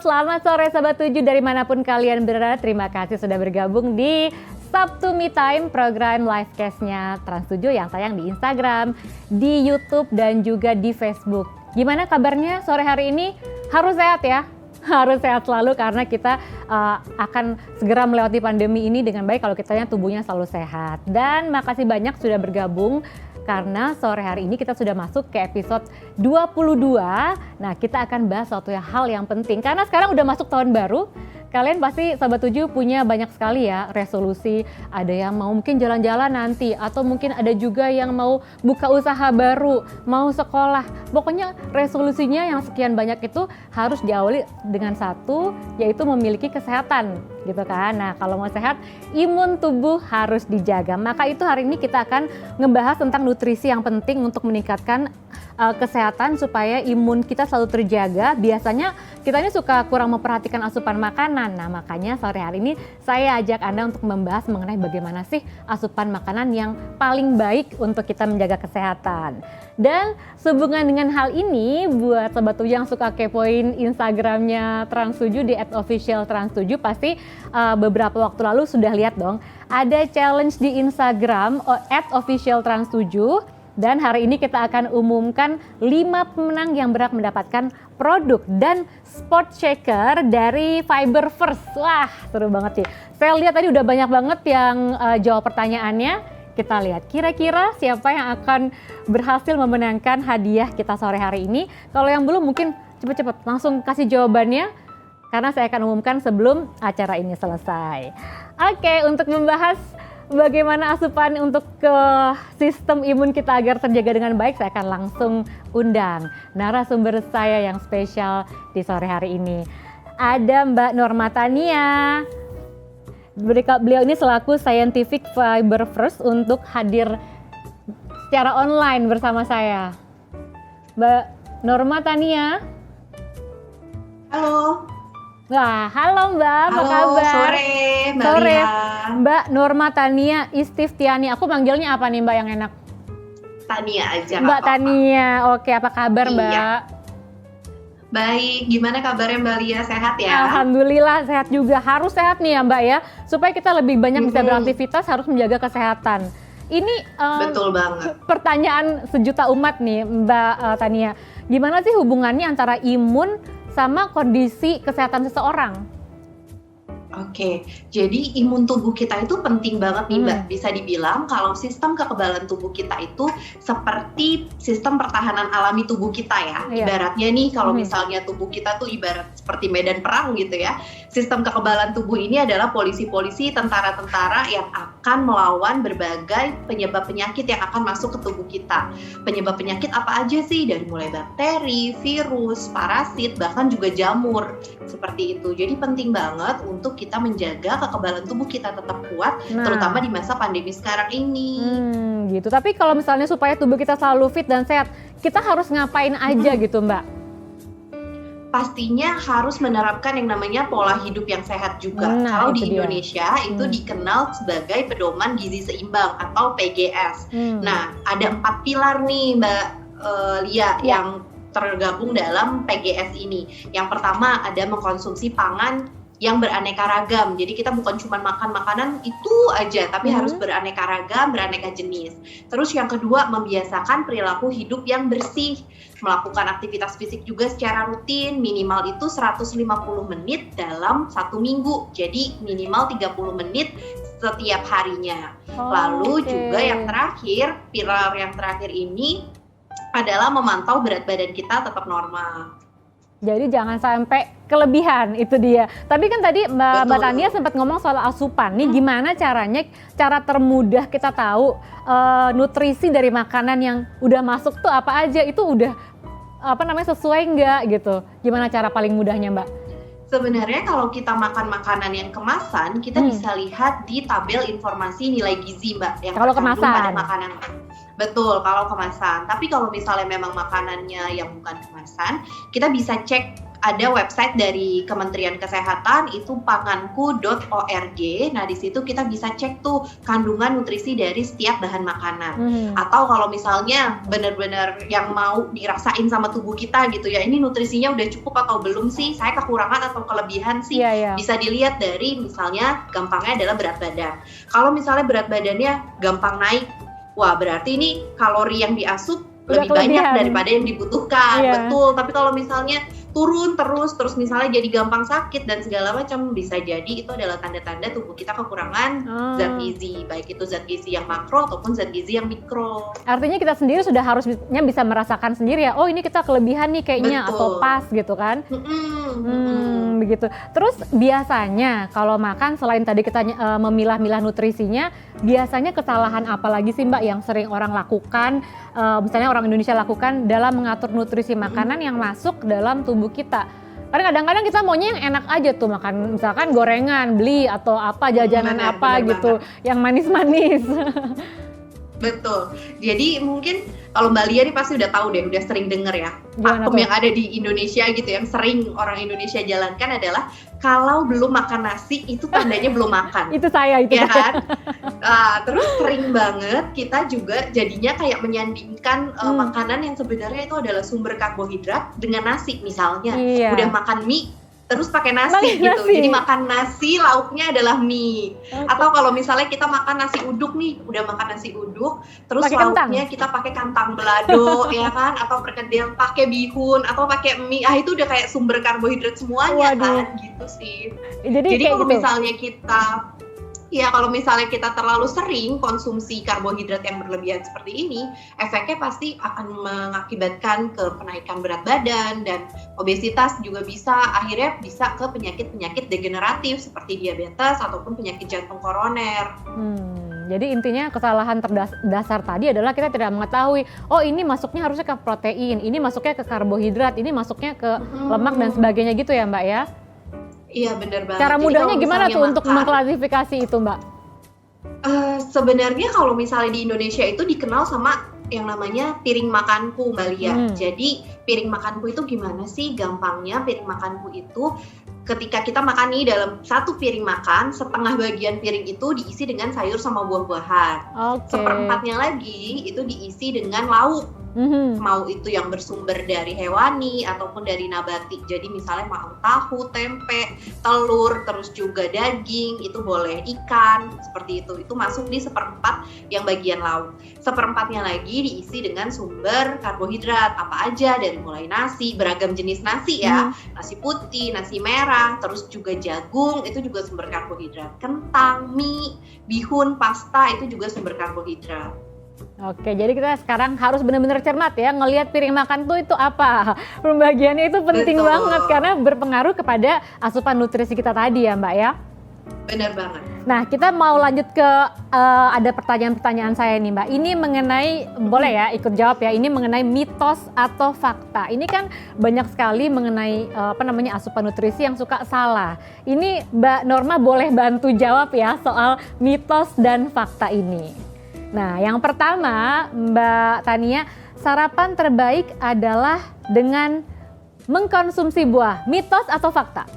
selamat sore Sobat 7 dari manapun kalian berada. Terima kasih sudah bergabung di Sabtu Me Time, program livecast-nya Trans7 yang tayang di Instagram, di YouTube, dan juga di Facebook. Gimana kabarnya sore hari ini? Harus sehat ya? Harus sehat selalu karena kita akan segera melewati pandemi ini dengan baik kalau kitanya tubuhnya selalu sehat. Dan makasih banyak sudah bergabung karena sore hari ini kita sudah masuk ke episode 22. Nah, kita akan bahas suatu hal yang penting karena sekarang udah masuk tahun baru. Kalian pasti Sobat 7 punya banyak sekali ya resolusi. Ada yang mau mungkin jalan-jalan nanti, atau mungkin ada juga yang mau buka usaha baru, mau sekolah. Pokoknya resolusinya yang sekian banyak itu harus diawali dengan satu, yaitu memiliki kesehatan gitu kan. Nah, kalau mau sehat, imun tubuh harus dijaga. Maka itu hari ini kita akan ngebahas tentang nutrisi yang penting untuk meningkatkan kesehatan supaya imun kita selalu terjaga. Biasanya kita ini suka kurang memperhatikan asupan makanan. Nah, makanya sore hari ini saya ajak Anda untuk membahas mengenai bagaimana sih asupan makanan yang paling baik untuk kita menjaga kesehatan. Dan sehubungan dengan hal ini, buat Sobat 7 yang suka kepoin Instagramnya Trans7 di @officialtrans7 pasti beberapa waktu lalu sudah lihat dong. Ada challenge di Instagram @officialtrans7. Dan hari ini kita akan umumkan 5 pemenang yang berhak mendapatkan produk dan sport shaker dari Fiber First. Wah, seru banget sih. Saya lihat tadi udah banyak banget yang jawab pertanyaannya. Kita lihat kira-kira siapa yang akan berhasil memenangkan hadiah kita sore hari ini. Kalau yang belum mungkin cepet-cepet langsung kasih jawabannya karena saya akan umumkan sebelum acara ini selesai. Oke, untuk membahas bagaimana asupan untuk ke sistem imun kita agar terjaga dengan baik, saya akan langsung undang narasumber saya yang spesial di sore hari ini. Ada Mbak Norma Tania. Beliau ini selaku Scientific Fiber First untuk hadir secara online bersama saya. Mbak Norma Tania. Halo. Wah, halo Mbak, apa kabar? Sore Mbak Sore, Lia. Mbak Norma Tania Istiftiani. Aku manggilnya apa nih Mbak yang enak? Tania aja. Mbak Tania, oke, apa kabar Mbak? Iya. Baik, gimana kabarnya Mbak Lia? Sehat ya? Alhamdulillah sehat juga, harus sehat nih ya Mbak ya. Supaya kita lebih banyak bisa beraktivitas harus menjaga kesehatan. Ini betul banget. Pertanyaan sejuta umat nih Mbak Tania. Gimana sih hubungannya antara imun sama kondisi kesehatan seseorang? Oke, jadi imun tubuh kita itu penting banget nih Mbak. Bisa dibilang kalau sistem kekebalan tubuh kita itu seperti sistem pertahanan alami tubuh kita ya. Ibaratnya nih kalau misalnya tubuh kita tuh ibarat seperti medan perang gitu ya. Sistem kekebalan tubuh ini adalah polisi-polisi, tentara-tentara yang akan melawan berbagai penyebab penyakit yang akan masuk ke tubuh kita. Penyebab penyakit apa aja sih? Dari mulai bakteri, virus, parasit, bahkan juga jamur. Seperti itu. Jadi penting banget untuk kita menjaga kekebalan tubuh kita tetap kuat, terutama di masa pandemi sekarang ini. Gitu. Tapi kalau misalnya supaya tubuh kita selalu fit dan sehat, kita harus ngapain aja gitu Mbak? Pastinya harus menerapkan yang namanya pola hidup yang sehat juga. Kalau di Indonesia itu dikenal sebagai pedoman gizi seimbang atau PGS. Nah, ada 4 pilar nih Mbak Lia yang tergabung dalam PGS ini. Yang pertama ada mengkonsumsi pangan yang beraneka ragam. Jadi kita bukan cuma makan makanan itu aja, tapi harus beraneka ragam, beraneka jenis. Terus yang kedua, membiasakan perilaku hidup yang bersih. Melakukan aktivitas fisik juga secara rutin, minimal itu 150 menit dalam 1 minggu. Jadi minimal 30 menit setiap harinya. Lalu juga yang terakhir, pilar yang terakhir ini adalah memantau berat badan kita tetap normal. Jadi jangan sampai kelebihan, itu dia. Tapi kan tadi Mbak Tania sempat ngomong soal asupan. Nih gimana caranya, cara termudah kita tahu nutrisi dari makanan yang udah masuk tuh apa aja, itu udah sesuai nggak gitu. Gimana cara paling mudahnya Mbak? Sebenarnya kalau kita makan makanan yang kemasan, kita bisa lihat di tabel informasi nilai gizi Mbak yang terkandung pada makanan. Betul, kalau kemasan. Tapi kalau misalnya memang makanannya yang bukan kemasan, kita bisa cek ada website dari Kementerian Kesehatan, itu panganku.org. Nah, di situ kita bisa cek tuh kandungan nutrisi dari setiap bahan makanan. Atau kalau misalnya benar-benar yang mau dirasain sama tubuh kita gitu ya, ini nutrisinya udah cukup atau belum sih, saya kekurangan atau kelebihan sih, bisa dilihat dari misalnya gampangnya adalah berat badan. Kalau misalnya berat badannya gampang naik, wah berarti ini kalori yang diasup lebih banyak daripada yang dibutuhkan. Betul, tapi kalau misalnya turun terus misalnya jadi gampang sakit dan segala macam, bisa jadi itu adalah tanda-tanda tubuh kita kekurangan zat gizi, baik itu zat gizi yang makro ataupun zat gizi yang mikro. Artinya kita sendiri sudah harusnya bisa merasakan sendiri ya, oh ini kita kelebihan nih kayaknya, atau pas gitu kan. Begitu. Terus biasanya kalau makan, selain tadi kita memilah-milah nutrisinya, biasanya kesalahan apa lagi sih Mbak yang sering orang lakukan, misalnya orang Indonesia lakukan dalam mengatur nutrisi makanan yang masuk dalam tubuh kita? Karena kadang-kadang kita maunya yang enak aja tuh, makan misalkan gorengan, beli atau apa, jajanan bener gitu, yang manis-manis. Betul. Jadi mungkin kalau Mbak Lia nih pasti udah tahu deh, udah sering denger ya. Pakem yang ada di Indonesia gitu, yang sering orang Indonesia jalankan adalah kalau belum makan nasi itu tandanya belum makan. Itu saya, itu ya kan? Terus sering banget kita juga jadinya kayak menyandingkan makanan yang sebenarnya itu adalah sumber karbohidrat dengan nasi misalnya. Udah makan mie terus pakai nasi gitu. Jadi makan nasi, lauknya adalah mie. Atau kalau misalnya kita makan nasi uduk nih, udah makan nasi uduk, terus pake lauknya kita pakai kentang balado ya kan, atau perkedel pakai bihun atau pakai mie. Itu udah kayak sumber karbohidrat semuanya kan, gitu sih. Jadi kalau misalnya kita terlalu sering konsumsi karbohidrat yang berlebihan seperti ini, efeknya pasti akan mengakibatkan ke penaikan berat badan dan obesitas, juga akhirnya bisa ke penyakit-penyakit degeneratif seperti diabetes ataupun penyakit jantung koroner. Jadi intinya kesalahan terdasar tadi adalah kita tidak mengetahui, oh ini masuknya harusnya ke protein, ini masuknya ke karbohidrat, ini masuknya ke lemak dan sebagainya gitu ya Mbak ya? Iya benar banget. Cara mudahnya gimana tuh untuk mengklasifikasi itu Mbak? Sebenarnya kalau misalnya di Indonesia itu dikenal sama yang namanya piring makanku Mbak Lia. Jadi piring makanku itu gimana sih gampangnya? Piring makanku itu ketika kita makan nih dalam satu piring makan, setengah bagian piring itu diisi dengan sayur sama buah-buahan. Seperempatnya lagi itu diisi dengan lauk. Mau itu yang bersumber dari hewani ataupun dari nabati. Jadi misalnya mau tahu, tempe, telur, terus juga daging, itu boleh ikan, seperti itu. Itu masuk di seperempat yang bagian lauk. Seperempatnya lagi diisi dengan sumber karbohidrat, apa aja, dari mulai nasi, beragam jenis nasi ya, nasi putih, nasi merah, terus juga jagung, itu juga sumber karbohidrat. Kentang, mie, bihun, pasta, itu juga sumber karbohidrat. Oke, jadi kita sekarang harus benar-benar cermat ya, ngelihat piring makan tuh itu apa. Pembagiannya itu penting banget karena berpengaruh kepada asupan nutrisi kita tadi ya Mbak ya. Benar banget. Nah, kita mau lanjut ke ada pertanyaan-pertanyaan saya nih Mbak. Ini mengenai, boleh ya ikut jawab ya, ini mengenai mitos atau fakta. Ini kan banyak sekali mengenai asupan nutrisi yang suka salah. Ini Mbak Norma boleh bantu jawab ya soal mitos dan fakta ini. Nah, yang pertama Mbak Tania, sarapan terbaik adalah dengan mengkonsumsi buah. Mitos atau fakta?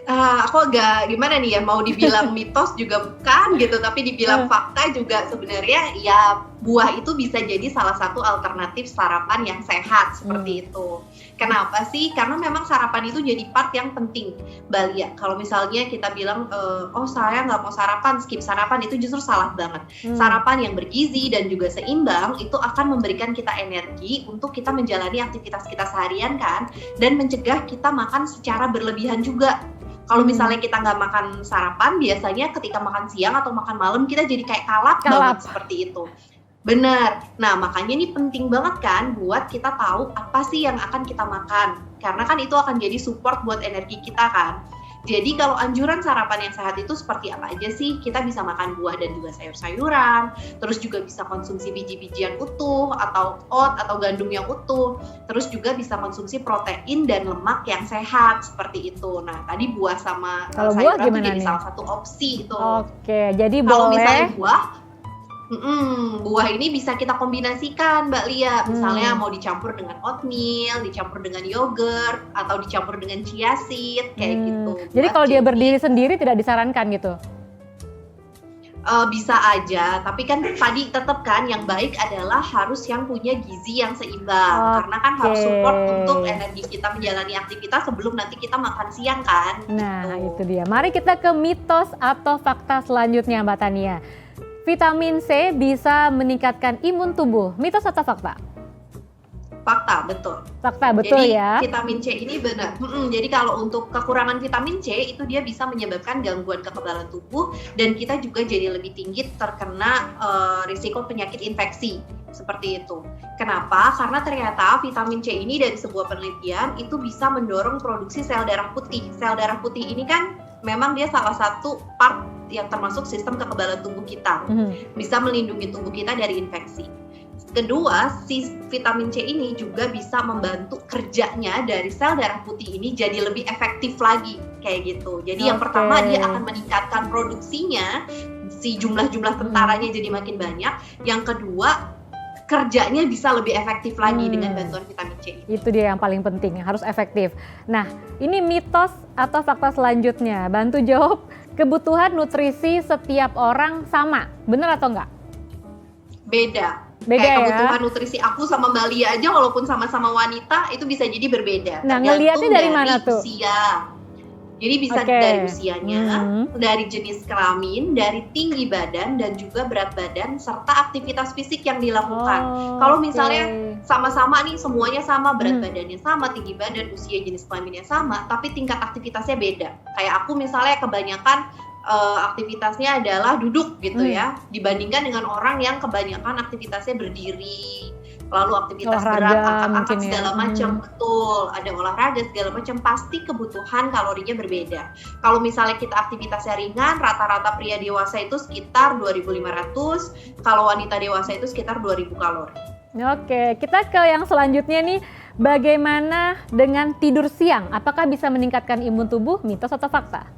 Aku agak gimana nih ya, mau dibilang mitos juga bukan gitu, tapi dibilang fakta juga sebenarnya ya, buah itu bisa jadi salah satu alternatif sarapan yang sehat seperti itu. Kenapa sih? Karena memang sarapan itu jadi part yang penting, Mbak Lia. Kalau misalnya kita bilang, oh saya nggak mau sarapan, skip sarapan, itu justru salah banget. Sarapan yang bergizi dan juga seimbang itu akan memberikan kita energi untuk kita menjalani aktivitas kita seharian kan, dan mencegah kita makan secara berlebihan juga. Kalau misalnya kita nggak makan sarapan, biasanya ketika makan siang atau makan malam kita jadi kayak kalap banget seperti itu. Benar. Nah, makanya ini penting banget kan buat kita tahu apa sih yang akan kita makan. Karena kan itu akan jadi support buat energi kita kan. Jadi kalau anjuran sarapan yang sehat itu seperti apa aja sih? Kita bisa makan buah dan juga sayur-sayuran, terus juga bisa konsumsi biji-bijian utuh atau oat atau gandum yang utuh, terus juga bisa konsumsi protein dan lemak yang sehat seperti itu. Nah, tadi buah sama sayuran itu jadi salah satu opsi itu. Oke, jadi kalau boleh. Misalnya buah, Buah ini bisa kita kombinasikan, Mbak Lia. Misalnya mau dicampur dengan oatmeal, dicampur dengan yogurt, atau dicampur dengan chia seed, kayak gitu. Jadi kalau dia berdiri sendiri tidak disarankan gitu? Bisa aja, tapi kan tadi tetap kan yang baik adalah harus yang punya gizi yang seimbang. Karena kan harus support untuk energi kita menjalani aktivitas sebelum nanti kita makan siang kan. Nah itu dia. Mari kita ke mitos atau fakta selanjutnya Mbak Tania. Vitamin C bisa meningkatkan imun tubuh. Mitos atau fakta? Fakta, betul. Fakta, betul jadi, ya. Vitamin C ini benar. Jadi kalau untuk kekurangan vitamin C itu dia bisa menyebabkan gangguan kekebalan tubuh dan kita juga jadi lebih tinggi terkena risiko penyakit infeksi seperti itu. Kenapa? Karena ternyata vitamin C ini dari sebuah penelitian itu bisa mendorong produksi sel darah putih. Sel darah putih ini kan memang dia salah satu part yang termasuk sistem kekebalan tubuh kita. Bisa melindungi tubuh kita dari infeksi. Kedua, si vitamin C ini juga bisa membantu kerjanya dari sel darah putih ini jadi lebih efektif lagi, kayak gitu. Jadi yang pertama dia akan meningkatkan produksinya, si jumlah-jumlah tentaranya jadi makin banyak. Yang kedua, kerjanya bisa lebih efektif lagi dengan bantuan vitamin C. Itu dia yang paling penting, harus efektif. Nah, ini mitos atau fakta selanjutnya. Bantu jawab, kebutuhan nutrisi setiap orang sama, benar atau enggak? Beda. Beda kayak ya? Kebutuhan nutrisi aku sama Mbak Lia aja walaupun sama-sama wanita itu bisa jadi berbeda. Nah, ngelihatnya dari mana tuh? Usia. Jadi bisa dari usianya, dari jenis kelamin, dari tinggi badan dan juga berat badan serta aktivitas fisik yang dilakukan. Kalau misalnya sama-sama nih semuanya sama, berat badannya sama, tinggi badan, usia, jenis kelaminnya sama, tapi tingkat aktivitasnya beda. Kayak aku misalnya kebanyakan aktivitasnya adalah duduk gitu ya, dibandingkan dengan orang yang kebanyakan aktivitasnya berdiri, lalu aktivitas berat, angkat-angkat segala macam, betul, ada olahraga segala macam, pasti kebutuhan kalorinya berbeda. Kalau misalnya kita aktivitasnya ringan, rata-rata pria dewasa itu sekitar 2.500, kalau wanita dewasa itu sekitar 2.000 kalori. Oke, kita ke yang selanjutnya nih, bagaimana dengan tidur siang? Apakah bisa meningkatkan imun tubuh, mitos atau fakta?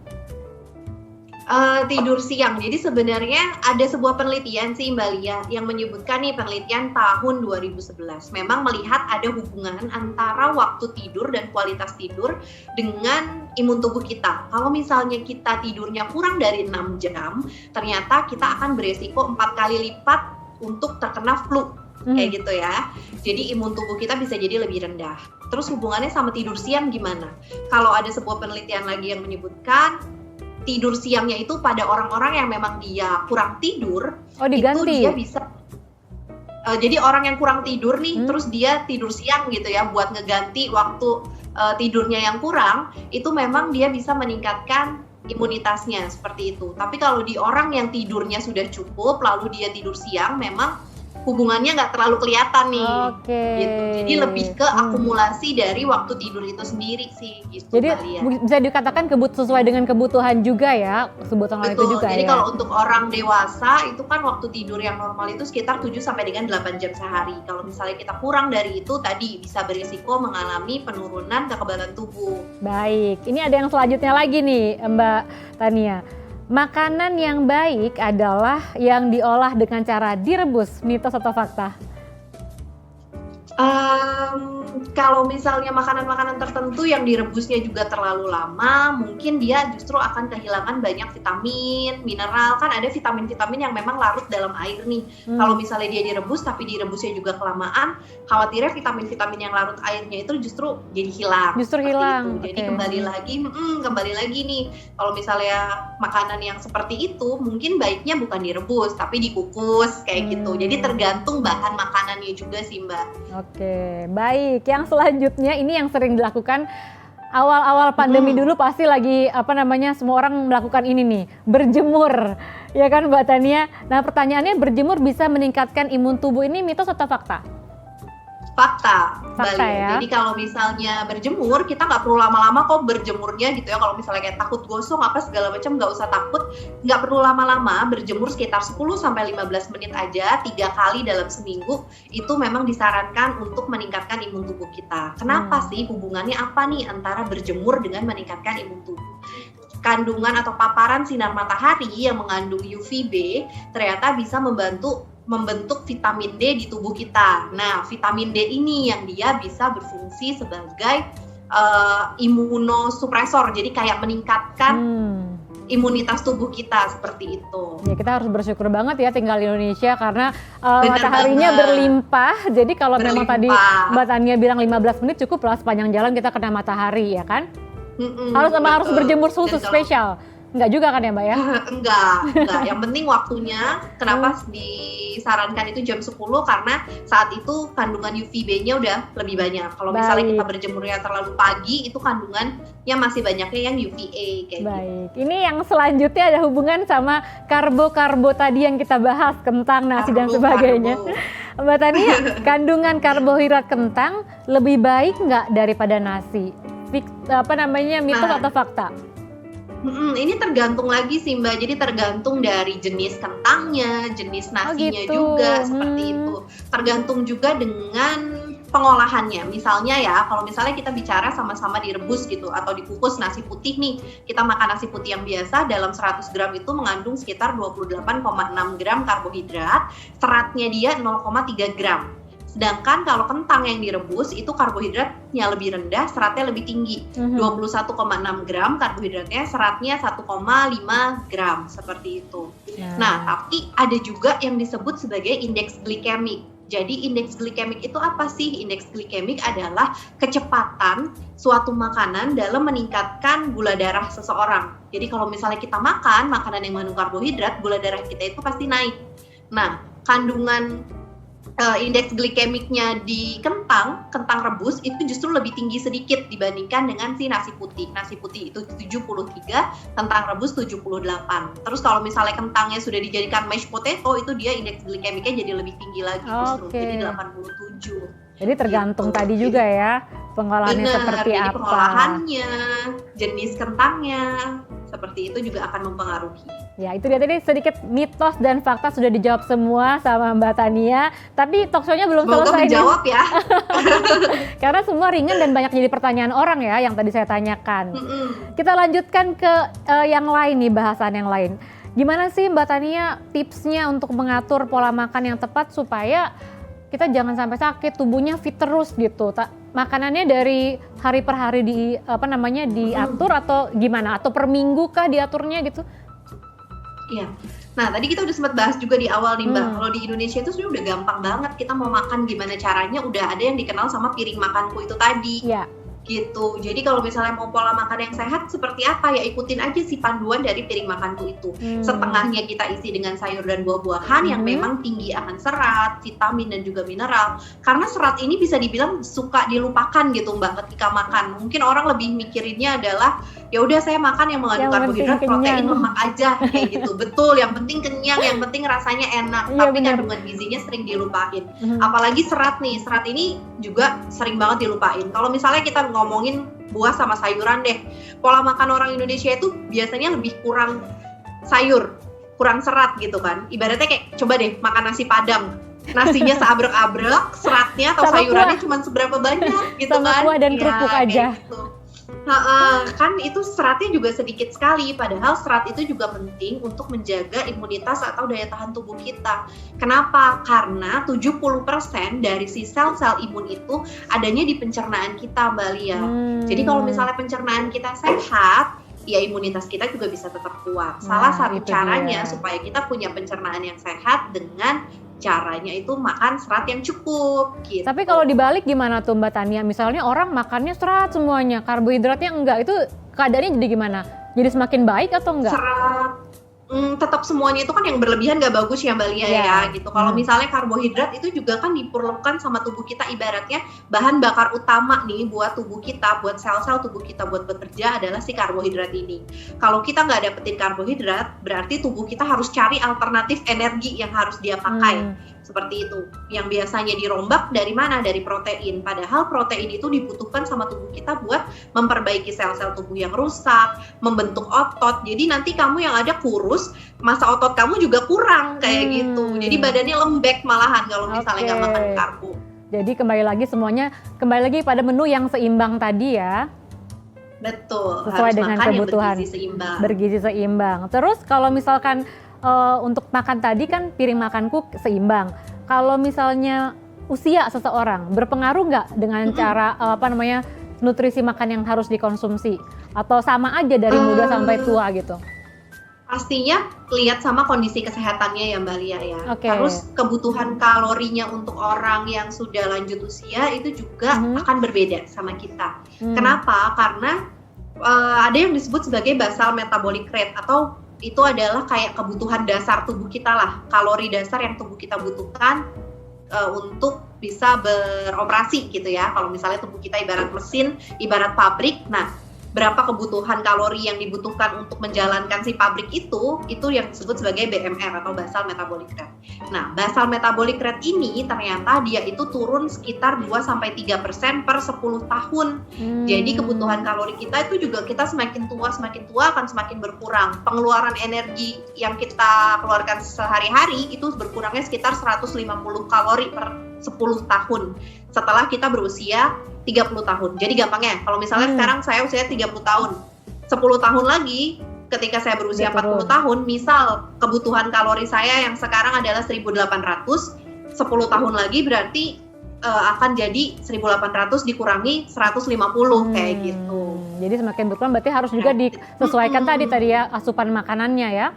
Tidur siang. Jadi sebenarnya ada sebuah penelitian sih Mbak Lia yang menyebutkan nih, penelitian tahun 2011 memang melihat ada hubungan antara waktu tidur dan kualitas tidur dengan imun tubuh kita. Kalau misalnya kita tidurnya kurang dari 6 jam, ternyata kita akan beresiko 4 kali lipat untuk terkena flu. Kayak gitu ya. Jadi imun tubuh kita bisa jadi lebih rendah. Terus hubungannya sama tidur siang gimana? Kalau ada sebuah penelitian lagi yang menyebutkan tidur siangnya itu pada orang-orang yang memang dia kurang tidur, itu dia bisa jadi orang yang kurang tidur nih, terus dia tidur siang gitu ya, buat ngeganti waktu tidurnya yang kurang, itu memang dia bisa meningkatkan imunitasnya seperti itu. Tapi kalau di orang yang tidurnya sudah cukup, lalu dia tidur siang, memang hubungannya nggak terlalu kelihatan nih, gitu. Jadi lebih ke akumulasi dari waktu tidur itu sendiri sih, gitu. Jadi bisa dikatakan sesuai dengan kebutuhan juga ya, sebutan itu juga. Jadi ya? Kalau untuk orang dewasa itu kan waktu tidur yang normal itu sekitar 7 sampai dengan 8 jam sehari. Kalau misalnya kita kurang dari itu tadi bisa berisiko mengalami penurunan kekebalan tubuh. Baik, ini ada yang selanjutnya lagi nih Mbak Tania. Makanan yang baik adalah yang diolah dengan cara direbus, mitos atau fakta? Kalau misalnya makanan-makanan tertentu yang direbusnya juga terlalu lama, mungkin dia justru akan kehilangan banyak vitamin, mineral. Kan ada vitamin-vitamin yang memang larut dalam air nih. Kalau misalnya dia direbus tapi direbusnya juga kelamaan, khawatirnya vitamin-vitamin yang larut airnya itu justru jadi hilang. Justru hilang. Jadi kembali lagi nih, kalau misalnya makanan yang seperti itu mungkin baiknya bukan direbus tapi dikukus kayak gitu. Jadi tergantung bahan makanannya juga sih Mbak. Oke, baik. Yang selanjutnya ini yang sering dilakukan awal-awal pandemi dulu, pasti lagi semua orang melakukan ini nih, berjemur. Ya kan Mbak Tania? Nah, pertanyaannya, berjemur bisa meningkatkan imun tubuh, ini mitos atau fakta? Fakta ya. Jadi kalau misalnya berjemur, kita nggak perlu lama-lama kok berjemurnya gitu ya. Kalau misalnya kayak takut gosong apa segala macam, nggak usah takut, nggak perlu lama-lama, berjemur sekitar 10-15 menit aja 3 kali dalam seminggu, itu memang disarankan untuk meningkatkan imun tubuh kita. Kenapa sih, hubungannya apa nih antara berjemur dengan meningkatkan imun tubuh? kandungan atau paparan sinar matahari yang mengandung UVB ternyata bisa membentuk vitamin D di tubuh kita. Nah, vitamin D ini yang dia bisa berfungsi sebagai imunosupresor, jadi kayak meningkatkan imunitas tubuh kita seperti itu. Ya, kita harus bersyukur banget ya tinggal di Indonesia karena mataharinya berlimpah. Jadi kalau memang tadi Mbak Tania bilang 15 menit cukup lah sepanjang jalan kita kena matahari ya kan? Harus berjemur khusus spesial. Enggak juga kan ya Mbak ya? Enggak. Yang penting waktunya. Kenapa disarankan itu jam 10? Karena saat itu kandungan UVB-nya udah lebih banyak. Kalau misalnya kita berjemurnya terlalu pagi, itu kandungannya masih banyaknya yang UVA kayak gitu. Ini yang selanjutnya ada hubungan sama karbo-karbo tadi yang kita bahas, kentang, nasi dan sebagainya. Mbak Tania, kandungan karbohidrat kentang lebih baik nggak daripada nasi? Mitos atau fakta? Ini tergantung lagi sih Mbak, jadi tergantung dari jenis kentangnya, jenis nasinya juga seperti itu. Tergantung juga dengan pengolahannya. Misalnya ya, kalau misalnya kita bicara sama-sama direbus gitu atau dikukus nasi putih nih, kita makan nasi putih yang biasa dalam 100 gram itu mengandung sekitar 28,6 gram karbohidrat, seratnya dia 0,3 gram. Sedangkan kalau kentang yang direbus itu karbohidratnya lebih rendah, seratnya lebih tinggi, 21,6 gram karbohidratnya, seratnya 1,5 gram, seperti itu. Nah, tapi ada juga yang disebut sebagai indeks glikemik. Jadi indeks glikemik itu apa sih? Indeks glikemik adalah kecepatan suatu makanan dalam meningkatkan gula darah seseorang. Jadi kalau misalnya kita makan makanan yang mengandung karbohidrat, gula darah kita itu pasti naik. Nah, kandungan indeks glikemiknya di kentang rebus itu justru lebih tinggi sedikit dibandingkan dengan si nasi putih. Nasi putih itu 73, kentang rebus 78. Terus kalau misalnya kentangnya sudah dijadikan mashed potato, itu dia indeks glikemiknya jadi lebih tinggi lagi justru, jadi 87. Jadi tergantung tadi juga ya, pengolahannya seperti jadi apa. Pengolahannya, jenis kentangnya, seperti itu juga akan mempengaruhi. Ya, itu dia tadi sedikit mitos dan fakta sudah dijawab semua sama Mbak Tania. Tapi talk show-nya belum selesai. Menjawab ya. Karena semua ringan dan banyak jadi pertanyaan orang ya yang tadi saya tanyakan. Kita lanjutkan ke yang lain nih, bahasan yang lain. Gimana sih Mbak Tania tipsnya untuk mengatur pola makan yang tepat supaya kita jangan sampai sakit, tubuhnya fit terus gitu. Makanannya dari hari per hari diatur atau gimana? Atau per minggu kah diaturnya gitu? Iya. Nah, tadi kita udah sempat bahas juga di awal nih Mbak. Kalau di Indonesia itu sebenarnya udah gampang banget, kita mau makan gimana caranya, udah ada yang dikenal sama piring makanku itu tadi. Iya. Gitu. Jadi kalau misalnya mau pola makan yang sehat seperti apa ya, ikutin aja si panduan dari piring makanku itu. Setengahnya kita isi dengan sayur dan buah-buahan yang memang tinggi akan serat, vitamin dan juga mineral. Karena serat ini bisa dibilang suka dilupakan gitu Mbak ketika makan. Mungkin orang lebih mikirinnya adalah ya udah saya makan yang mengandung karbohidrat, protein, lemak aja kayak gitu. Betul, yang penting kenyang, yang penting rasanya enak. Tapi kandungan gizinya sering dilupain. Apalagi serat nih, serat ini juga sering banget dilupain. Kalau misalnya kita ngomongin buah sama sayuran deh, pola makan orang Indonesia itu biasanya lebih kurang sayur, kurang serat gitu kan. Ibaratnya kayak coba deh makan nasi Padang, nasinya seabrek-abrek, seratnya atau sama sayurannya kuah. cuma seberapa banyak gitu sama kan. Kuah dan kerupuk aja. Gitu. Kan itu seratnya juga sedikit sekali, padahal serat itu juga penting untuk menjaga imunitas atau daya tahan tubuh kita. Kenapa? Karena 70% dari si sel-sel imun itu adanya di pencernaan kita Mbak Lia. Jadi kalau misalnya pencernaan kita sehat, ya imunitas kita juga bisa tetap kuat. Salah satu caranya supaya kita punya pencernaan yang sehat dengan caranya itu makan serat yang cukup gitu. Tapi kalau dibalik gimana tuh Mbak Tania? Misalnya orang makannya serat semuanya, karbohidratnya enggak, itu keadaannya jadi gimana? Jadi semakin baik atau enggak? Serat tetap semuanya itu kan yang berlebihan gak bagus ya Mbak Lia ya gitu. Kalau misalnya karbohidrat itu juga kan diperlukan sama tubuh kita, ibaratnya bahan bakar utama nih buat tubuh kita, buat sel-sel tubuh kita buat bekerja adalah si karbohidrat ini. Kalau kita nggak dapetin karbohidrat, berarti tubuh kita harus cari alternatif energi yang harus dia pakai. Seperti itu. Yang biasanya dirombak dari mana? Dari protein. Padahal protein itu dibutuhkan sama tubuh kita buat memperbaiki sel-sel tubuh yang rusak, membentuk otot. Jadi nanti kamu yang ada kurus, masa otot kamu juga kurang kayak gitu. Jadi badannya lembek malahan kalau misalnya nggak makan karbo. Jadi kembali lagi pada menu yang seimbang tadi ya. Betul. Sesuai harus dengan makan kebutuhan. yang bergizi seimbang. Bergizi seimbang. Terus kalau misalkan untuk makan tadi kan piring makanku seimbang. Kalau misalnya usia seseorang berpengaruh nggak dengan cara nutrisi makan yang harus dikonsumsi? Atau sama aja dari muda sampai tua gitu? Pastinya lihat sama kondisi kesehatannya ya Mbak Lia ya. Terus kebutuhan kalorinya untuk orang yang sudah lanjut usia itu juga akan berbeda sama kita. Kenapa? Karena ada yang disebut sebagai basal metabolic rate, atau itu adalah kayak kebutuhan dasar tubuh kita lah, kalori dasar yang tubuh kita butuhkan untuk bisa beroperasi gitu ya. Kalau misalnya tubuh kita ibarat mesin, ibarat pabrik, nah berapa kebutuhan kalori yang dibutuhkan untuk menjalankan si pabrik itu yang disebut sebagai BMR atau basal metabolic rate. Nah, basal metabolic rate ini ternyata dia itu turun sekitar 2-3% per 10 tahun. Jadi kebutuhan kalori kita itu juga, kita semakin tua akan semakin berkurang. Pengeluaran energi yang kita keluarkan sehari-hari itu berkurangnya sekitar 150 kalori per 10 tahun setelah kita berusia 30 tahun. Jadi gampangnya, kalau misalnya sekarang saya usia 30 tahun, 10 tahun lagi ketika saya berusia 40 tahun, misal kebutuhan kalori saya yang sekarang adalah 1.800, 10 tahun lagi berarti akan jadi 1.800 dikurangi 150 kayak gitu. Jadi semakin berkurang berarti harus juga disesuaikan tadi ya asupan makanannya ya.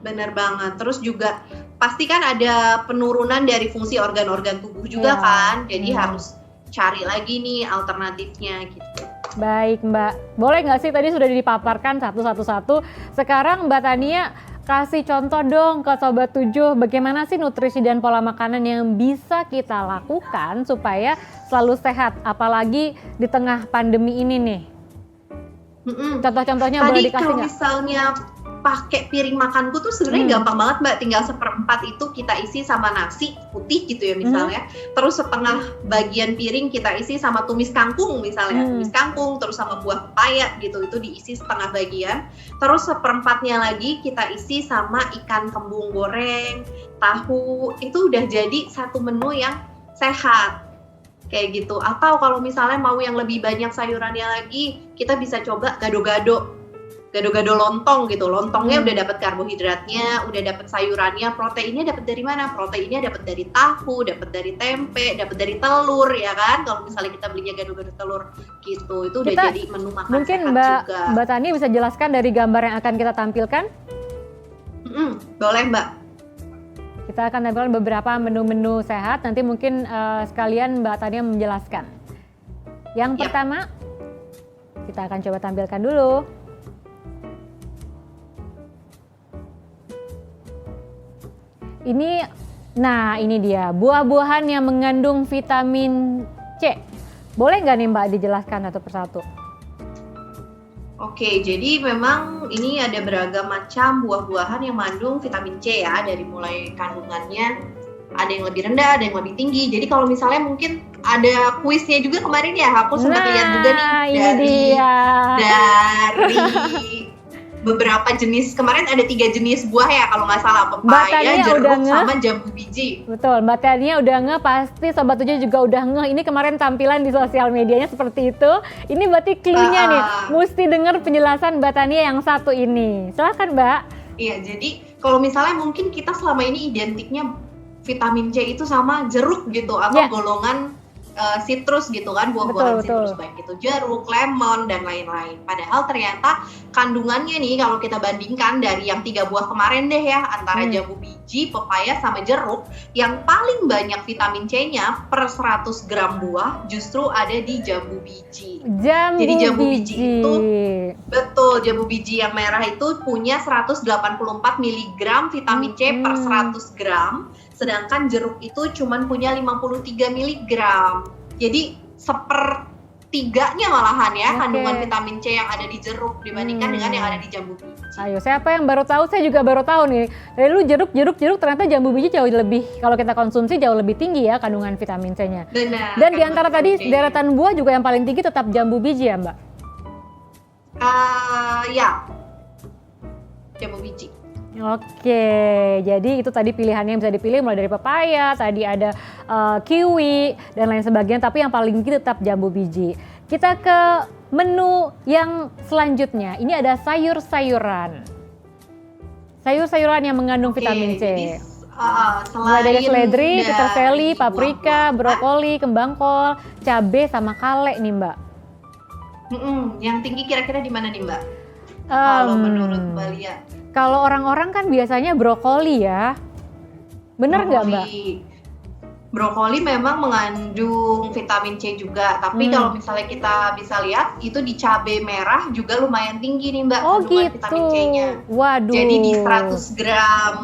Benar banget. Terus juga pasti kan ada penurunan dari fungsi organ-organ tubuh juga kan. Jadi harus cari lagi nih alternatifnya gitu. Baik Mbak, boleh nggak sih tadi sudah dipaparkan satu-satu. Sekarang Mbak Tania kasih contoh dong ke Sobat 7, bagaimana sih nutrisi dan pola makanan yang bisa kita lakukan supaya selalu sehat, apalagi di tengah pandemi ini nih. Contoh-contohnya boleh dikasih nggak? Tadi kalau misalnya pakai piring makanku tuh sebenarnya gampang banget Mbak, tinggal 1/4 itu kita isi sama nasi putih gitu ya misalnya, terus setengah bagian piring kita isi sama tumis kangkung misalnya, tumis kangkung terus sama buah pepaya gitu, itu diisi setengah bagian, terus 1/4-nya lagi kita isi sama ikan kembung goreng, tahu, itu udah jadi satu menu yang sehat kayak gitu. Atau kalau misalnya mau yang lebih banyak sayurannya lagi, kita bisa coba gado-gado lontong gitu. Lontongnya udah dapat karbohidratnya, udah dapat sayurannya, proteinnya dapat dari mana? Proteinnya dapat dari tahu, dapat dari tempe, dapat dari telur ya kan. Kalau misalnya kita belinya gado-gado telur gitu, itu udah jadi menu makan mungkin sehat juga. Mbak Tani bisa jelaskan dari gambar yang akan kita tampilkan? Boleh Mbak. Kita akan tampilkan beberapa menu-menu sehat, nanti mungkin sekalian Mbak Tania menjelaskan. Yang pertama, kita akan coba tampilkan dulu. Ini dia, buah-buahan yang mengandung vitamin C. Boleh nggak nih Mbak dijelaskan satu persatu? Oke, jadi memang ini ada beragam macam buah-buahan yang mengandung vitamin C ya, dari mulai kandungannya ada yang lebih rendah, ada yang lebih tinggi. Jadi kalau misalnya mungkin ada kuisnya juga kemarin ya, aku sempat lihat juga nih dari beberapa jenis, kemarin ada 3 jenis buah ya kalau nggak salah, pepaya, jeruk, sama jambu biji. Betul, Mbak Tania udah ngeh, pasti Sobat 7 juga udah ngeh. Ini kemarin tampilan di sosial medianya seperti itu. Ini berarti clue-nya nih, mesti dengar penjelasan Mbak Tania yang satu ini. Silakan Mbak. Iya, jadi kalau misalnya mungkin kita selama ini identiknya vitamin C itu sama jeruk gitu, atau golongan citrus gitu kan, buah-buahan citrus, baik itu jeruk, lemon, dan lain-lain. Padahal ternyata kandungannya nih kalau kita bandingkan dari yang 3 buah kemarin deh ya, antara jambu biji, pepaya, sama jeruk, yang paling banyak vitamin C-nya per 100 gram buah justru ada di jambu biji. Jadi jambu biji itu, betul, jambu biji yang merah itu punya 184 mg vitamin C per 100 gram, sedangkan jeruk itu cuma punya 53 mg. Jadi 1/3-nya malahan ya kandungan vitamin C yang ada di jeruk dibandingkan dengan yang ada di jambu biji. Ayo, siapa yang baru tahu? Saya juga baru tahu nih. Dari dulu jeruk ternyata jambu biji jauh lebih, kalau kita konsumsi jauh lebih tinggi ya kandungan vitamin C-nya. Benar. Dan di antara tadi deretan buah juga yang paling tinggi tetap jambu biji ya Mbak? Ya, jambu biji. Oke, jadi itu tadi pilihannya yang bisa dipilih mulai dari pepaya, tadi ada kiwi dan lain sebagainya, tapi yang paling tinggi tetap jambu biji. Kita ke menu yang selanjutnya, ini ada sayur-sayuran. Sayur-sayuran yang mengandung vitamin C. Jadi, mulai dari seledri, peterseli, buah-buah. paprika, brokoli, kembang kol, cabai sama kale nih Mbak. Yang tinggi kira-kira di mana nih Mbak? Kalau menurut Mbak Lia? Kalau orang-orang kan biasanya brokoli ya. Bener nggak Mbak? Brokoli memang mengandung vitamin C juga, tapi kalau misalnya kita bisa lihat itu di cabai merah juga lumayan tinggi nih Mbak kandungan vitamin C-nya. Waduh. Jadi di 100 gram.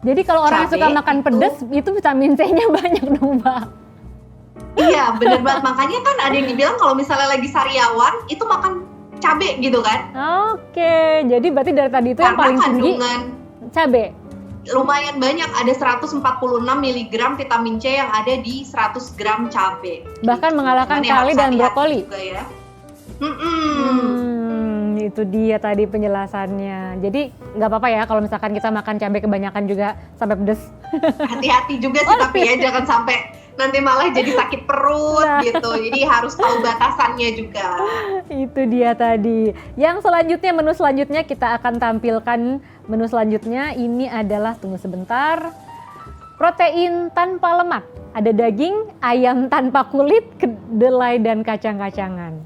Jadi kalau orang yang suka makan pedas itu vitamin C-nya banyak dong Mbak. Iya bener banget, makanya kan ada yang dibilang kalau misalnya lagi sariawan itu makan cabai gitu kan. Oke, jadi berarti dari tadi itu karena yang paling tinggi cabai. Lumayan banyak, ada 146 mg vitamin C yang ada di 100 gram cabai. Bahkan mengalahkan kale dan brokoli. Juga ya. Itu dia tadi penjelasannya. Jadi nggak apa-apa ya kalau misalkan kita makan cabai kebanyakan juga sampai pedes. Hati-hati juga sih tapi ya jangan sampai nanti malah jadi sakit perut gitu. Jadi harus tahu batasannya juga. Itu dia tadi. Yang selanjutnya, menu selanjutnya kita akan tampilkan. Menu selanjutnya ini adalah, tunggu sebentar, protein tanpa lemak. Ada daging, ayam tanpa kulit, kedelai dan kacang-kacangan.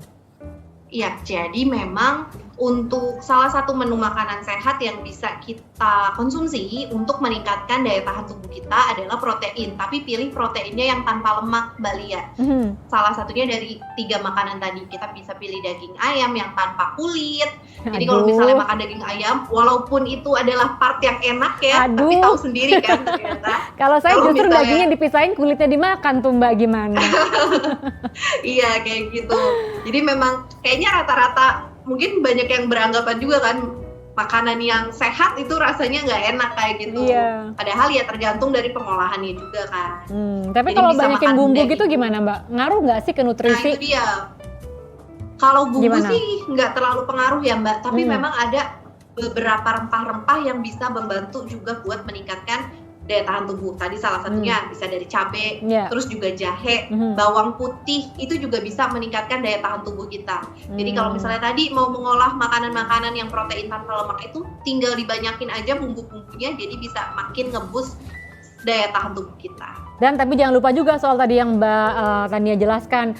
Iya, jadi memang untuk salah satu menu makanan sehat yang bisa kita konsumsi untuk meningkatkan daya tahan tubuh kita adalah protein. Tapi pilih proteinnya yang tanpa lemak, Mbak Lia. Salah satunya dari 3 makanan tadi. Kita bisa pilih daging ayam yang tanpa kulit. Jadi kalau misalnya makan daging ayam, walaupun itu adalah part yang enak ya, tapi tahu sendiri kan ternyata. Kalau saya justru dagingnya dipisahin, kulitnya dimakan tuh Mbak, gimana? Iya, kayak gitu. Jadi memang kayaknya rata-rata mungkin banyak yang beranggapan juga kan makanan yang sehat itu rasanya nggak enak kayak gitu. Iya. Padahal ya tergantung dari pengolahannya juga kan. Tapi jadi kalau banyakin bumbu gitu gimana Mbak? Ngaruh nggak sih ke nutrisi? Nah itu dia. Kalau bumbu sih nggak terlalu pengaruh ya Mbak. Tapi memang ada beberapa rempah-rempah yang bisa membantu juga buat meningkatkan daya tahan tubuh. Tadi salah satunya bisa dari cabai, terus juga jahe, bawang putih, itu juga bisa meningkatkan daya tahan tubuh kita. Jadi kalau misalnya tadi mau mengolah makanan-makanan yang protein tanpa lemak itu tinggal dibanyakin aja bumbu-bumbunya, jadi bisa makin nge-boost daya tahan tubuh kita. Dan tapi jangan lupa juga soal tadi yang Mbak Tania jelaskan,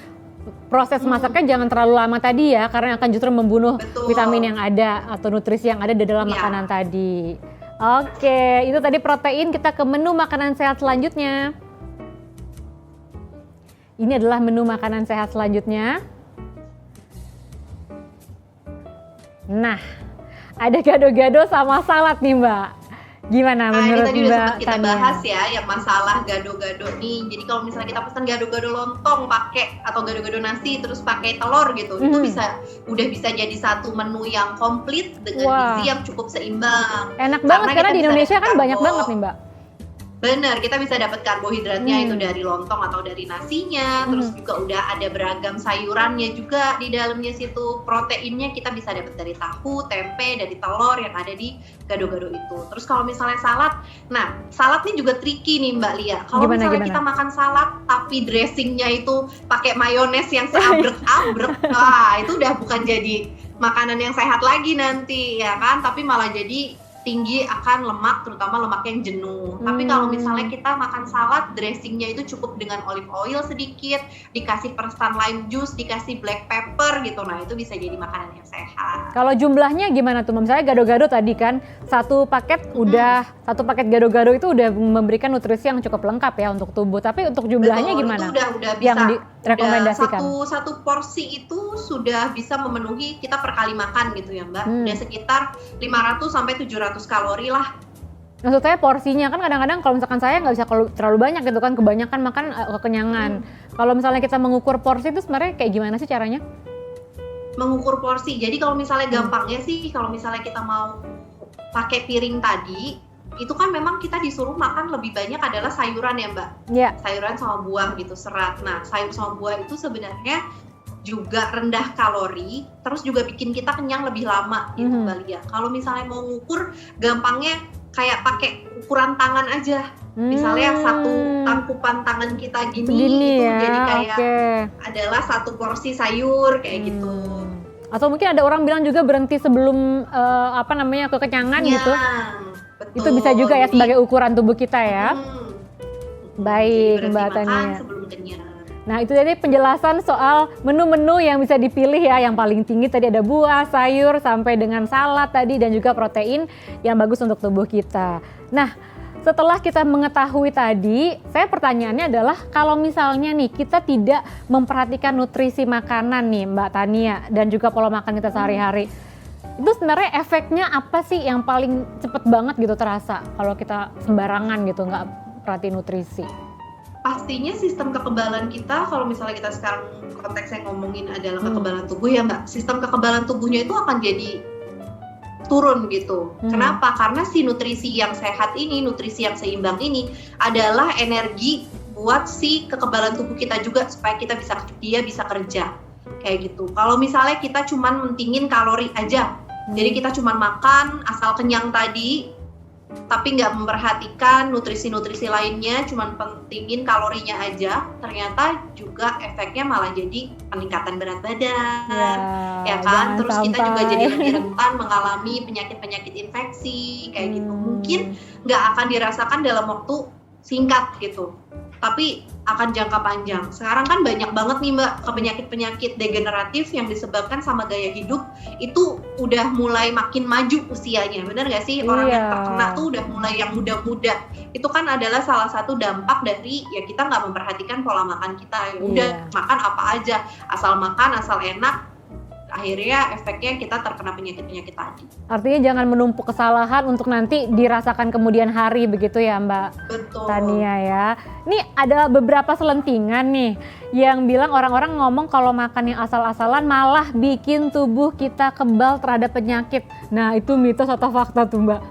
proses masaknya jangan terlalu lama tadi ya, karena akan justru membunuh vitamin yang ada atau nutrisi yang ada di dalam makanan tadi. Oke, itu tadi protein. Kita ke menu makanan sehat selanjutnya. Ini adalah menu makanan sehat selanjutnya. Nah, ada gado-gado sama salad nih Mbak. Gimana menurut ini tadi udah sempat kita Tania? bahas ya yang masalah gado-gado nih. Jadi kalau misalnya kita pesan gado-gado lontong pakai atau gado-gado nasi terus pakai telur gitu, itu udah bisa jadi satu menu yang komplit dengan gizi yang cukup seimbang. Enak banget karena di Indonesia kan banyak banget nih Mbak. Bener, kita bisa dapat karbohidratnya itu dari lontong atau dari nasinya, terus juga udah ada beragam sayurannya juga di dalamnya situ. Proteinnya kita bisa dapat dari tahu, tempe, dari telur yang ada di gado-gado itu. Terus kalau misalnya salad, nah salad ini juga tricky nih Mbak Lia. Kalau misalnya kita makan salad tapi dressingnya itu pakai mayones yang seabrek-abrek, wah itu udah bukan jadi makanan yang sehat lagi nanti ya kan, tapi malah jadi tinggi akan lemak, terutama lemak yang jenuh. Tapi kalau misalnya kita makan salad, dressingnya itu cukup dengan olive oil sedikit, dikasih peresan lime juice, dikasih black pepper gitu. Nah itu bisa jadi makanan yang sehat. Kalau jumlahnya gimana tuh? Misalnya gado-gado tadi kan, satu paket gado-gado itu udah memberikan nutrisi yang cukup lengkap ya untuk tubuh. Tapi untuk jumlahnya gimana? Itu udah bisa. Yang direkomendasikan? Satu porsi itu sudah bisa memenuhi kita per kali makan gitu ya Mbak. Udah sekitar 500 sampai 700 kalori lah. Maksudnya porsinya kan kadang-kadang kalau misalkan saya nggak bisa terlalu banyak gitu kan, kebanyakan makan kekenyangan. Kalau misalnya kita mengukur porsi itu sebenarnya kayak gimana sih caranya? Mengukur porsi, jadi kalau misalnya gampangnya sih, kalau misalnya kita mau pakai piring tadi, itu kan memang kita disuruh makan lebih banyak adalah sayuran ya Mbak. Iya. Sayuran sama buah gitu, serat. Nah sayur sama buah itu sebenarnya juga rendah kalori, terus juga bikin kita kenyang lebih lama gitu Mbak Lia. Kalau misalnya mau ngukur, gampangnya kayak pakai ukuran tangan aja. Misalnya satu tangkupan tangan kita gini itu ya, jadi kayak adalah satu porsi sayur kayak gitu. Atau mungkin ada orang bilang juga berhenti sebelum kekenyangan gitu. Betul. Itu bisa juga ya sebagai ukuran tubuh kita ya. Baik Mbak Tania. Sebelum kenyang. Nah itu tadi penjelasan soal menu-menu yang bisa dipilih ya. Yang paling tinggi tadi ada buah, sayur, sampai dengan salad tadi dan juga protein yang bagus untuk tubuh kita. Nah setelah kita mengetahui tadi, saya pertanyaannya adalah kalau misalnya nih kita tidak memperhatikan nutrisi makanan nih Mbak Tania dan juga pola makan kita sehari-hari, itu sebenarnya efeknya apa sih yang paling cepet banget gitu terasa kalau kita sembarangan gitu nggak perhatiin nutrisi? Pastinya sistem kekebalan kita, kalau misalnya kita sekarang konteksnya ngomongin adalah kekebalan tubuh ya Mbak, sistem kekebalan tubuhnya itu akan jadi turun gitu. Kenapa? Karena si nutrisi yang sehat ini, nutrisi yang seimbang ini adalah energi buat si kekebalan tubuh kita juga supaya kita bisa kerja kayak gitu. Kalau misalnya kita cuman mentingin kalori aja, jadi kita cuman makan asal kenyang tadi, tapi nggak memperhatikan nutrisi-nutrisi lainnya, cuman pentingin kalorinya aja, ternyata juga efeknya malah jadi peningkatan berat badan, ya kan? Terus kita juga jadi lebih rentan mengalami penyakit-penyakit infeksi, kayak gitu. Mungkin nggak akan dirasakan dalam waktu singkat gitu, tapi akan jangka panjang. Sekarang kan banyak banget nih Mbak penyakit-penyakit degeneratif yang disebabkan sama gaya hidup itu udah mulai makin maju usianya, benar nggak sih? Orang yang terkena tuh udah mulai yang muda-muda. Itu kan adalah salah satu dampak dari ya kita nggak memperhatikan pola makan kita. Udah makan apa aja, asal makan, asal enak. Akhirnya efeknya kita terkena penyakit-penyakit tadi. Artinya jangan menumpuk kesalahan untuk nanti dirasakan kemudian hari begitu ya Mbak Tania ya. Ini ada beberapa selentingan nih yang bilang orang-orang ngomong kalau makan yang asal-asalan malah bikin tubuh kita kebal terhadap penyakit. Nah itu mitos atau fakta tuh Mbak?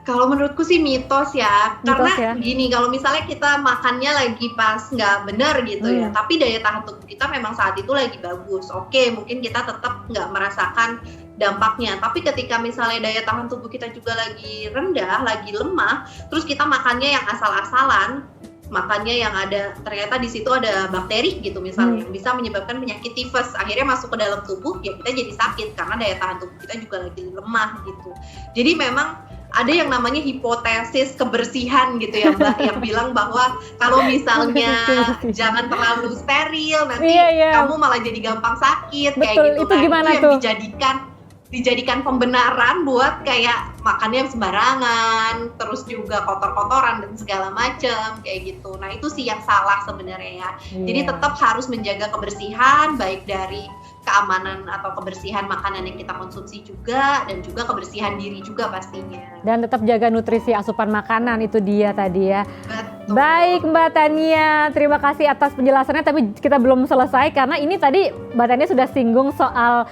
Kalau menurutku sih mitos ya, karena gini, kalau misalnya kita makannya lagi pas nggak benar gitu ya, tapi daya tahan tubuh kita memang saat itu lagi bagus, oke, mungkin kita tetap nggak merasakan dampaknya. Tapi ketika misalnya daya tahan tubuh kita juga lagi rendah, lagi lemah, terus kita makannya yang asal-asalan, makannya yang ada ternyata di situ ada bakteri gitu misalnya, yang bisa menyebabkan penyakit tifus, akhirnya masuk ke dalam tubuh, ya kita jadi sakit karena daya tahan tubuh kita juga lagi lemah gitu. Jadi memang ada yang namanya hipotesis kebersihan gitu ya Mbak, yang bilang bahwa kalau misalnya jangan terlalu steril nanti kamu malah jadi gampang sakit. Kayak gitu. Itu gimana itu tuh? Yang dijadikan pembenaran buat kayak makannya sembarangan, terus juga kotor-kotoran dan segala macam kayak gitu. Nah itu sih yang salah sebenarnya ya. Jadi tetap harus menjaga kebersihan, baik dari keamanan atau kebersihan makanan yang kita konsumsi juga, dan juga kebersihan diri juga pastinya. Dan tetap jaga nutrisi asupan makanan, itu dia tadi ya. Betul. Baik Mbak Tania, terima kasih atas penjelasannya, tapi kita belum selesai karena ini tadi Mbak Tania sudah singgung soal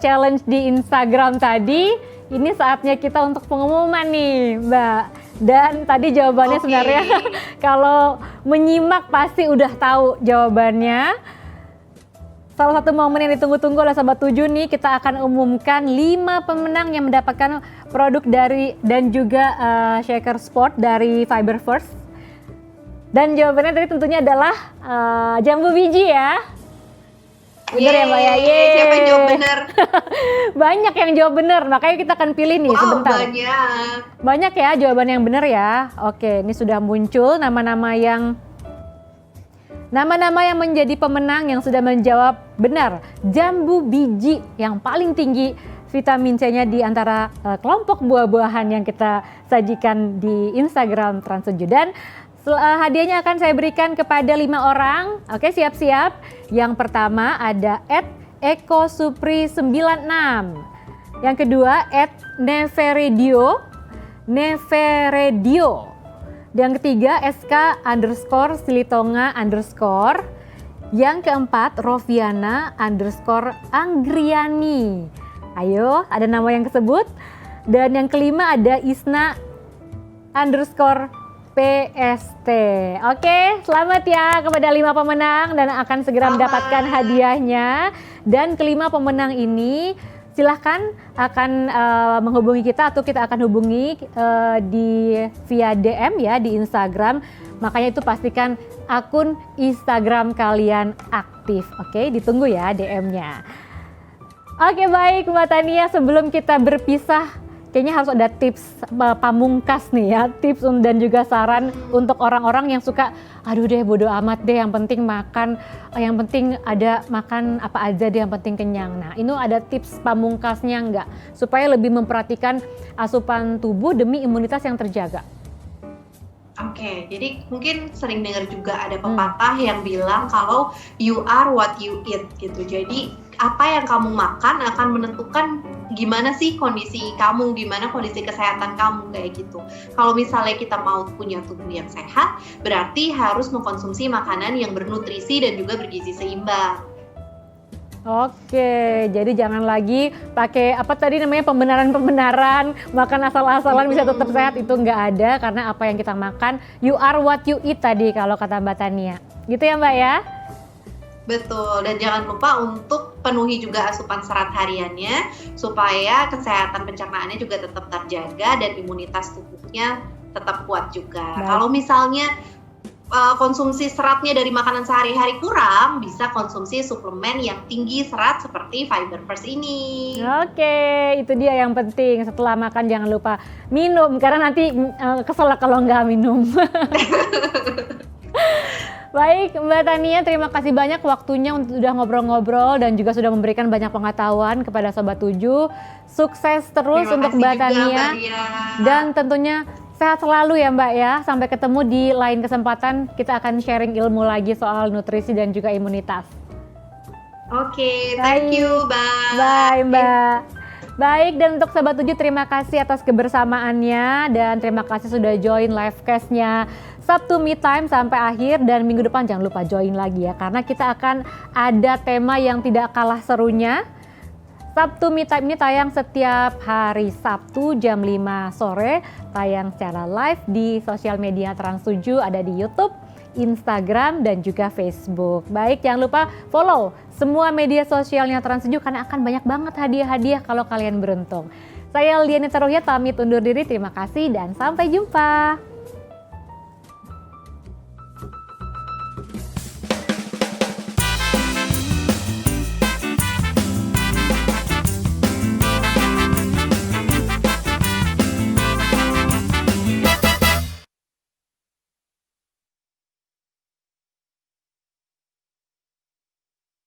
challenge di Instagram tadi. Ini saatnya kita untuk pengumuman nih Mbak. Dan tadi jawabannya sebenarnya kalau menyimak pasti udah tahu jawabannya. Salah satu momen yang ditunggu-tunggu oleh Sobat 7 nih, kita akan umumkan 5 pemenang yang mendapatkan produk dari dan juga shaker sport dari Fiber First. Dan jawabannya tadi tentunya adalah jambu biji ya. Bener ya Mbak ya? Siapa yang jawab bener? Banyak yang jawab bener, makanya kita akan pilih nih sebentar. Banyak ya jawaban yang bener ya. Oke, ini sudah muncul nama-nama yang menjadi pemenang yang sudah menjawab benar. Jambu biji yang paling tinggi vitamin C-nya di antara kelompok buah-buahan yang kita sajikan di Instagram Trans7. Dan hadiahnya akan saya berikan kepada 5 orang. Oke, siap-siap. Yang pertama ada @ekosupri96. Yang kedua @neveredio. Yang ketiga SK_Silitonga_. Yang keempat Roviana_Anggriani. Ayo, ada nama yang kesebut. Dan yang kelima ada Isna_PST. Oke, selamat ya kepada 5 pemenang dan akan segera mendapatkan hadiahnya. Dan kelima pemenang ini silahkan akan menghubungi kita atau kita akan hubungi via DM ya di Instagram. Makanya itu pastikan akun Instagram kalian aktif. Oke, ditunggu ya DM-nya. Oke, baik Mbak Tania, sebelum kita berpisah, kayaknya harus ada tips pamungkas nih ya, tips dan juga saran untuk orang-orang yang suka, aduh deh bodo amat deh, yang penting makan, yang penting ada makan apa aja deh, yang penting kenyang. Nah, ini ada tips pamungkasnya nggak? Supaya lebih memperhatikan asupan tubuh demi imunitas yang terjaga. Oke, jadi mungkin sering dengar juga ada pepatah yang bilang kalau you are what you eat gitu. Jadi apa yang kamu makan akan menentukan gimana sih kondisi kamu, gimana kondisi kesehatan kamu kayak gitu. Kalau misalnya kita mau punya tubuh yang sehat, berarti harus mengkonsumsi makanan yang bernutrisi dan juga bergizi seimbang. Oke, jadi jangan lagi pakai apa tadi namanya pembenaran makan asal-asalan bisa tetap sehat, itu nggak ada, karena apa yang kita makan, you are what you eat tadi kalau kata Mbak Tania. Gitu ya Mbak ya? Betul, dan jangan lupa untuk penuhi juga asupan serat hariannya supaya kesehatan pencernaannya juga tetap terjaga dan imunitas tubuhnya tetap kuat juga. Kalau misalnya konsumsi seratnya dari makanan sehari-hari kurang, bisa konsumsi suplemen yang tinggi serat seperti Fiber First ini. Oke, itu dia yang penting. Setelah makan jangan lupa minum, karena nanti kesel kalau nggak minum. Baik Mbak Tania, terima kasih banyak waktunya untuk sudah ngobrol-ngobrol dan juga sudah memberikan banyak pengetahuan kepada Sobat 7. Sukses terus untuk Mbak Tania. Dan tentunya sehat selalu ya Mbak ya. Sampai ketemu di lain kesempatan, kita akan sharing ilmu lagi soal nutrisi dan juga imunitas. Oke, thank you, Mbak. Bye Mbak. Baik, dan untuk Sobat 7 terima kasih atas kebersamaannya dan terima kasih sudah join livecast-nya Sabtu Me Time sampai akhir, dan minggu depan jangan lupa join lagi ya, karena kita akan ada tema yang tidak kalah serunya. Sabtu Me Time ini tayang setiap hari Sabtu jam 5 sore, tayang secara live di sosial media Trans 7, ada di YouTube, Instagram, dan juga Facebook. Baik, jangan lupa follow semua media sosialnya Trans 7 karena akan banyak banget hadiah-hadiah kalau kalian beruntung. Saya Lianita Ruhyat pamit undur diri, terima kasih dan sampai jumpa.